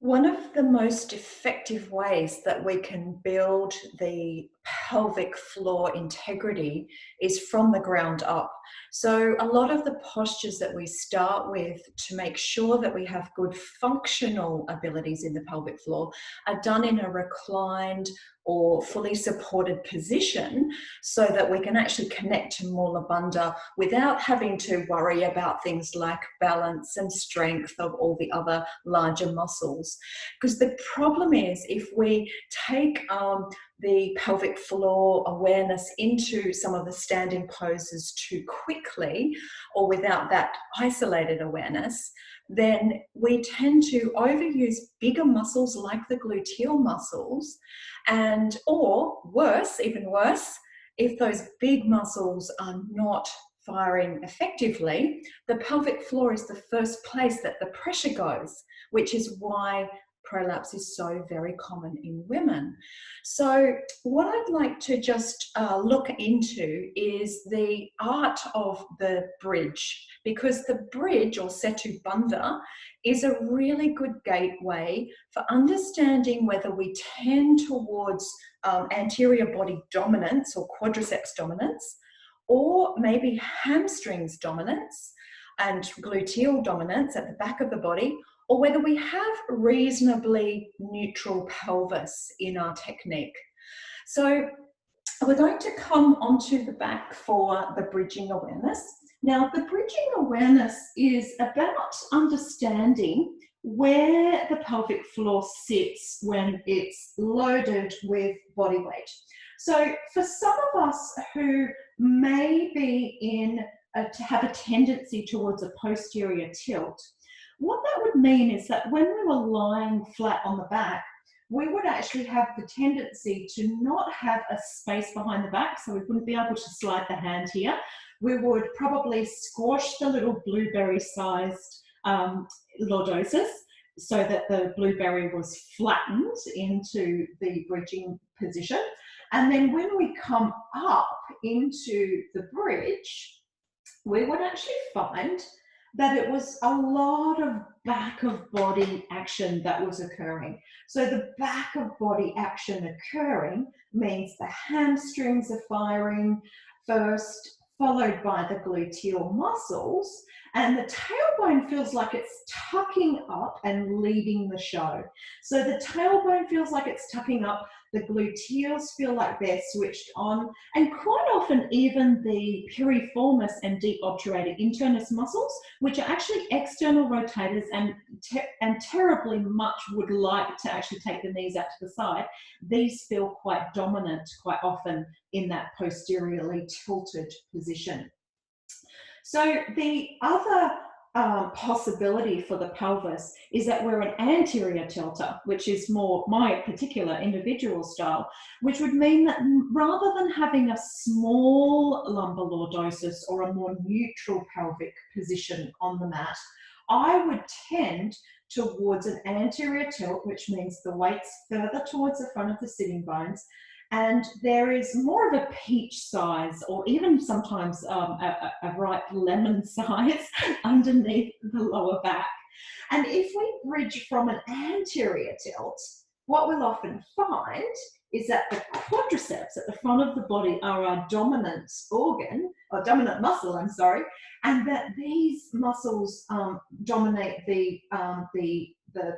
One of the most effective ways that we can build the pelvic floor integrity is from the ground up. So, a lot of the postures that we start with to make sure that we have good functional abilities in the pelvic floor are done in a reclined or fully supported position so that we can actually connect to Mula Bandha without having to worry about things like balance and strength of all the other larger muscles. Because the problem is, if we take the pelvic floor awareness into some of the standing poses too quickly or without that isolated awareness, then we tend to overuse bigger muscles like the gluteal muscles, and or worse, even worse, if those big muscles are not firing effectively, the pelvic floor is the first place that the pressure goes, which is why prolapse is so very common in women. So what I'd like to just look into is the art of the bridge, because the bridge, or Setu Bandha, is a really good gateway for understanding whether we tend towards anterior body dominance or quadriceps dominance, or maybe hamstrings dominance and gluteal dominance at the back of the body, or whether we have reasonably neutral pelvis in our technique. So we're going to come onto the back for the bridging awareness. Now, the bridging awareness is about understanding where the pelvic floor sits when it's loaded with body weight. So for some of us who may be to have a tendency towards a posterior tilt, what that would mean is that when we were lying flat on the back, we would actually have the tendency to not have a space behind the back, so we wouldn't be able to slide the hand here. We would probably squash the little blueberry-sized lordosis so that the blueberry was flattened into the bridging position. And then when we come up into the bridge, we would actually find that it was a lot of back of body action that was occurring. So the back of body action occurring means the hamstrings are firing first, followed by the gluteal muscles, and the tailbone feels like it's tucking up and leading the show. So the tailbone feels like it's tucking up, the gluteals feel like they're switched on, and quite often even the piriformis and deep obturator internus muscles, which are actually external rotators and terribly much would like to actually take the knees out to the side, these feel quite dominant quite often in that posteriorly tilted position. So the other possibility for the pelvis is that we're an anterior tilter, which is more my particular individual style, which would mean that rather than having a small lumbar lordosis or a more neutral pelvic position on the mat, I would tend towards an anterior tilt, which means the weight's further towards the front of the sitting bones, and there is more of a peach size, or even sometimes a ripe lemon size underneath the lower back. And if we bridge from an anterior tilt, what we'll often find is that the quadriceps at the front of the body are our dominant organ, or dominant muscle, I'm sorry, and that these muscles dominate the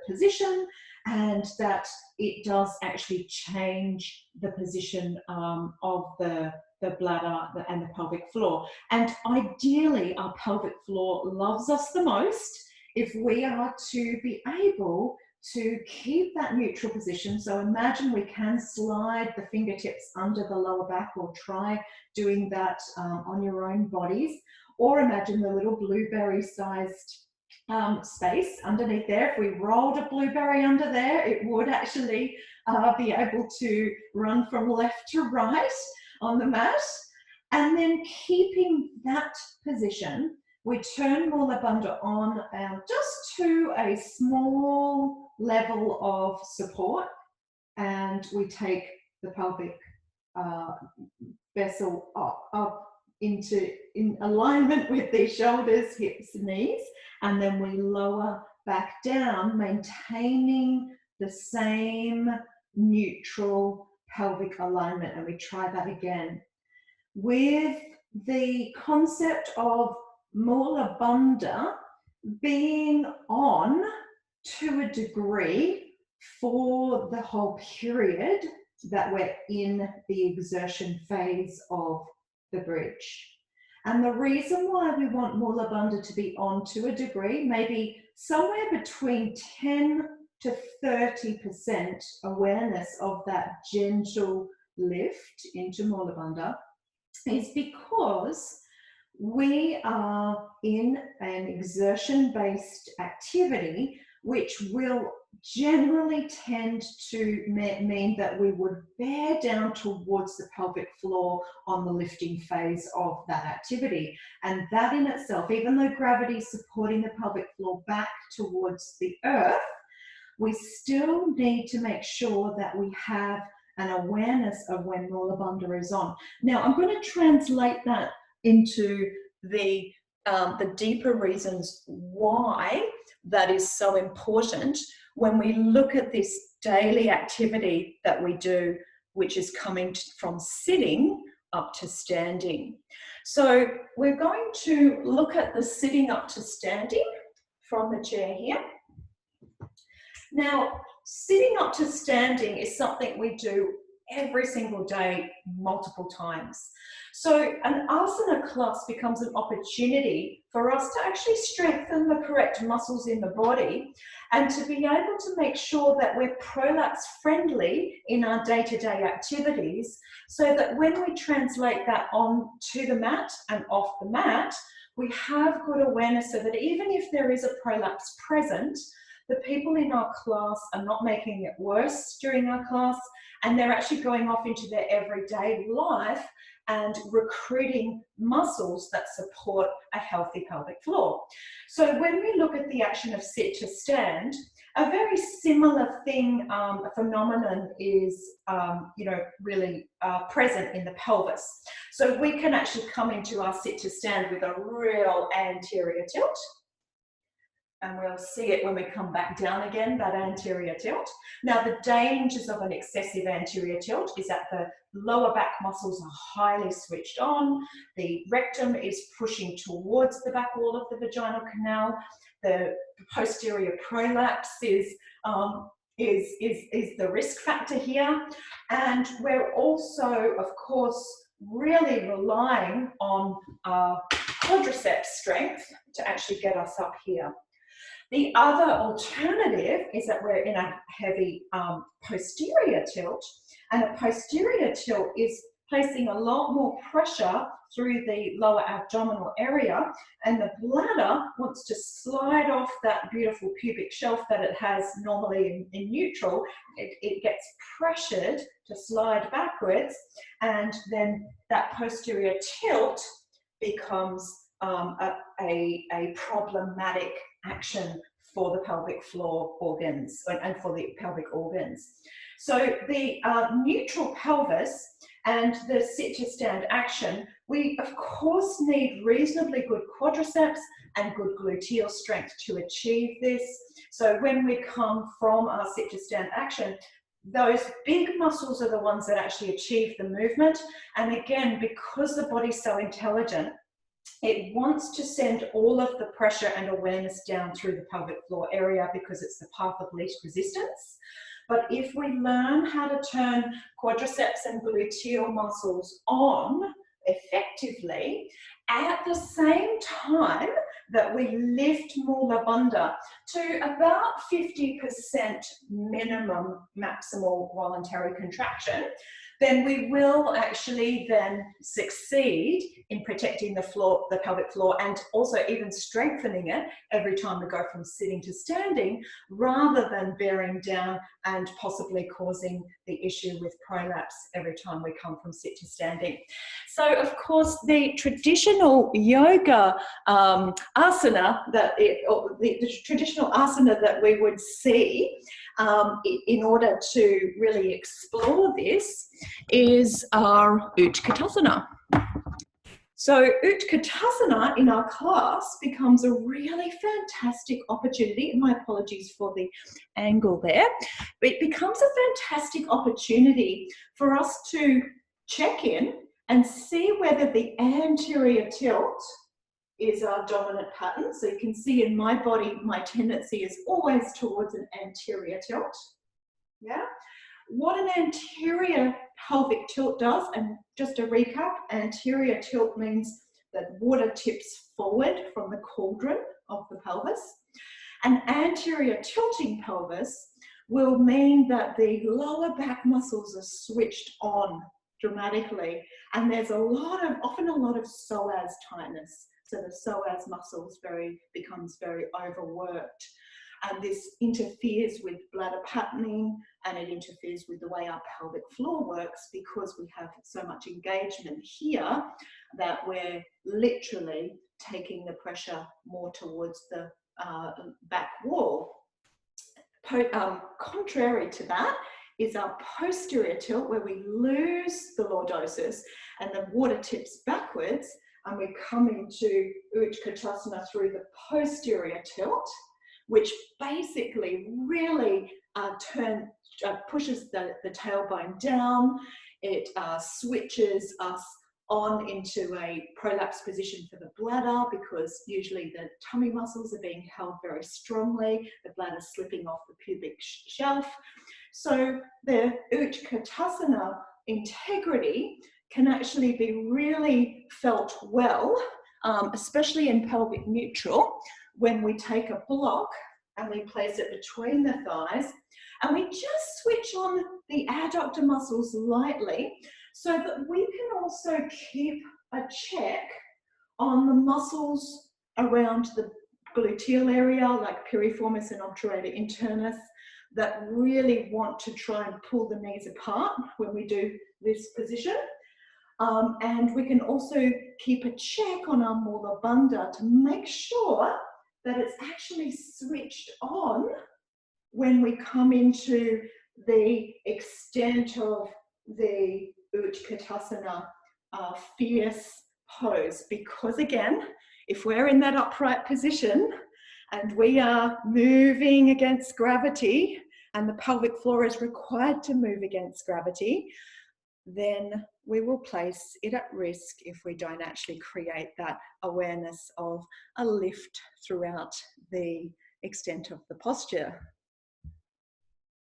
position, and that it does actually change the position of the bladder and the pelvic floor. And ideally, our pelvic floor loves us the most if we are to be able to keep that neutral position. So imagine we can slide the fingertips under the lower back, or try doing that on your own bodies, or imagine the little blueberry-sized space underneath there. If we rolled a blueberry under there, it would actually be able to run from left to right on the mat. And then keeping that position, we turn Mula Bandha on just to a small level of support, and we take the pelvic vessel up in alignment with the shoulders, hips, knees, and then we lower back down, maintaining the same neutral pelvic alignment. And we try that again. With the concept of Mula Bandha being on to a degree for the whole period that we're in the exertion phase of the bridge. And the reason why we want Mula Bandha to be on to a degree, maybe somewhere between 10 to 30% awareness of that gentle lift into Mula Bandha, is because we are in an exertion-based activity which will generally tend to mean that we would bear down towards the pelvic floor on the lifting phase of that activity. And that in itself, even though gravity is supporting the pelvic floor back towards the earth, we still need to make sure that we have an awareness of when Mula Bandha is on. Now, I'm going to translate that into the deeper reasons why that is so important when we look at this daily activity that we do, which is coming from sitting up to standing. So we're going to look at the sitting up to standing from the chair here. Now, sitting up to standing is something we do every single day, multiple times. So an asana class becomes an opportunity for us to actually strengthen the correct muscles in the body and to be able to make sure that we're prolapse friendly in our day-to-day activities, so that when we translate that on to the mat and off the mat, we have good awareness of it. Even if there is a prolapse present, the people in our class are not making it worse during our class, and they're actually going off into their everyday life and recruiting muscles that support a healthy pelvic floor. So when we look at the action of sit to stand, a very similar thing, a phenomenon is, really present in the pelvis. So we can actually come into our sit to stand with a real anterior tilt. And we'll see it when we come back down again, that anterior tilt. Now, the dangers of an excessive anterior tilt is that the lower back muscles are highly switched on. The rectum is pushing towards the back wall of the vaginal canal. The posterior prolapse is the risk factor here. And we're also, of course, really relying on quadriceps strength to actually get us up here. The other alternative is that we're in a heavy posterior tilt, and a posterior tilt is placing a lot more pressure through the lower abdominal area, and the bladder wants to slide off that beautiful pubic shelf that it has normally in neutral. It gets pressured to slide backwards, and then that posterior tilt becomes a problematic action for the pelvic floor organs and for the pelvic organs. So the neutral pelvis and the sit to stand action, we of course need reasonably good quadriceps and good gluteal strength to achieve this. So when we come from our sit to stand action, those big muscles are the ones that actually achieve the movement. And again, because the body's so intelligent, it wants to send all of the pressure and awareness down through the pelvic floor area because it's the path of least resistance. But if we learn how to turn quadriceps and gluteal muscles on effectively, at the same time that we lift Mula Bandha to about 50% minimum maximal voluntary contraction, then we will actually then succeed in protecting the floor, the pelvic floor, and also even strengthening it every time we go from sitting to standing, rather than bearing down and possibly causing the issue with prolapse every time we come from sit to standing. So of course the traditional yoga asana, the traditional asana that we would see in order to really explore this is our Utkatasana. So Utkatasana in our class becomes a really fantastic opportunity, and my apologies for the angle there, but it becomes a fantastic opportunity for us to check in and see whether the anterior tilt is our dominant pattern. So you can see in my body, my tendency is always towards an anterior tilt. Yeah. What an anterior pelvic tilt does, and just a recap, anterior tilt means that water tips forward from the cauldron of the pelvis. An anterior tilting pelvis will mean that the lower back muscles are switched on dramatically, and there's often a lot of psoas tightness. So the psoas muscles becomes very overworked. And this interferes with bladder patterning, and it interferes with the way our pelvic floor works, because we have so much engagement here that we're literally taking the pressure more towards the back wall. Contrary to that is our posterior tilt, where we lose the lordosis and the water tips backwards, and we come into Utkatasana through the posterior tilt, which basically really pushes the tailbone down. It switches us on into a prolapse position for the bladder, because usually the tummy muscles are being held very strongly, the bladder slipping off the pubic shelf. So the Utkatasana integrity can actually be really felt well, especially in pelvic neutral, when we take a block and we place it between the thighs, and we just switch on the adductor muscles lightly, so that we can also keep a check on the muscles around the gluteal area, like piriformis and obturator internus, that really want to try and pull the knees apart when we do this position. And we can also keep a check on our mula bandha to make sure that it's actually switched on when we come into the extent of the Utkatasana fierce pose. Because again, if we're in that upright position and we are moving against gravity, and the pelvic floor is required to move against gravity, then we will place it at risk if we don't actually create that awareness of a lift throughout the extent of the posture.